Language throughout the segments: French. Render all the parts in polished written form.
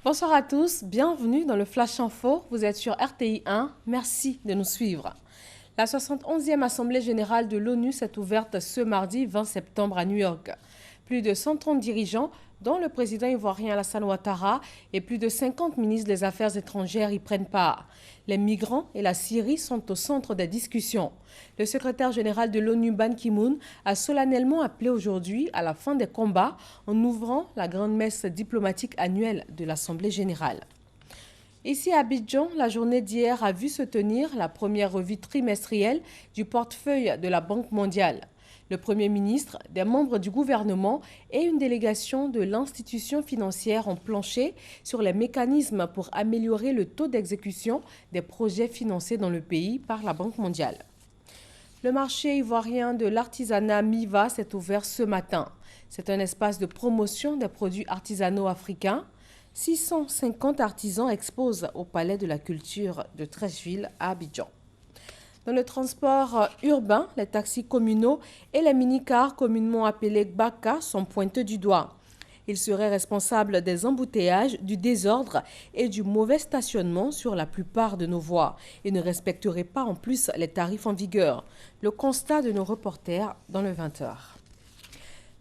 Bonsoir à tous, bienvenue dans le Flash Info. Vous êtes sur RTI 1, merci de nous suivre. La 71e Assemblée générale de l'ONU s'est ouverte ce mardi 20 septembre à New York. Plus de 130 dirigeants, dont le président ivoirien Alassane Ouattara et plus de 50 ministres des Affaires étrangères y prennent part. Les migrants et la Syrie sont au centre des discussions. Le secrétaire général de l'ONU, Ban Ki-moon, a solennellement appelé aujourd'hui à la fin des combats en ouvrant la grande messe diplomatique annuelle de l'Assemblée générale. Ici à Abidjan, la journée d'hier a vu se tenir la première revue trimestrielle du portefeuille de la Banque mondiale. Le Premier ministre, des membres du gouvernement et une délégation de l'institution financière ont planché sur les mécanismes pour améliorer le taux d'exécution des projets financés dans le pays par la Banque mondiale. Le marché ivoirien de l'artisanat MIVA s'est ouvert ce matin. C'est un espace de promotion des produits artisanaux africains. 650 artisans exposent au Palais de la Culture de Treichville à Abidjan. Dans le transport urbain, les taxis communaux et les mini-cars communément appelés Gbaka sont pointés du doigt. Ils seraient responsables des embouteillages, du désordre et du mauvais stationnement sur la plupart de nos voies et ne respecteraient pas en plus les tarifs en vigueur. Le constat de nos reporters dans le 20h.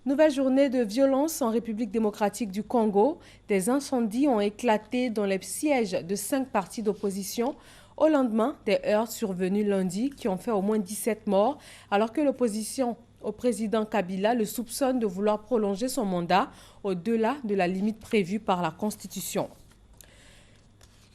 Nouvelle journée de violence en République démocratique du Congo. Des incendies ont éclaté dans les sièges de 5 partis d'opposition au lendemain des heurts survenus lundi qui ont fait au moins 17 morts, alors que l'opposition au président Kabila le soupçonne de vouloir prolonger son mandat au-delà de la limite prévue par la Constitution.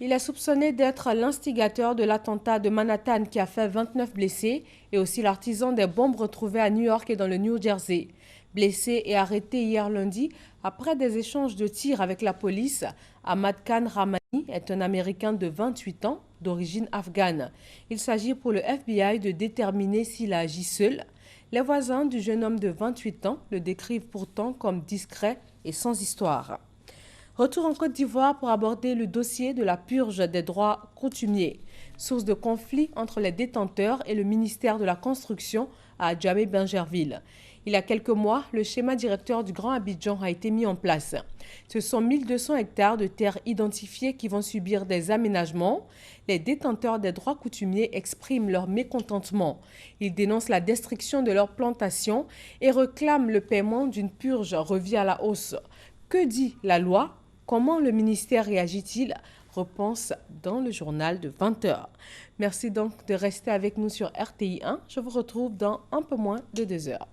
Il est soupçonné d'être l'instigateur de l'attentat de Manhattan qui a fait 29 blessés et aussi l'artisan des bombes retrouvées à New York et dans le New Jersey. Blessé et arrêté hier lundi après des échanges de tirs avec la police, Ahmad Khan Rahmani est un Américain de 28 ans d'origine afghane. Il s'agit pour le FBI de déterminer s'il a agi seul. Les voisins du jeune homme de 28 ans le décrivent pourtant comme discret et sans histoire. Retour en Côte d'Ivoire pour aborder le dossier de la purge des droits coutumiers, source de conflit entre les détenteurs et le ministère de la Construction à Djamé-Bingerville. Il y a quelques mois, le schéma directeur du Grand Abidjan a été mis en place. Ce sont 1200 hectares de terres identifiées qui vont subir des aménagements. Les détenteurs des droits coutumiers expriment leur mécontentement. Ils dénoncent la destruction de leurs plantations et réclament le paiement d'une purge revue à la hausse. Que dit la loi? Comment le ministère réagit-il? Réponse dans le journal de 20h. Merci donc de rester avec nous sur RTI 1. Je vous retrouve dans un peu moins de 2 heures.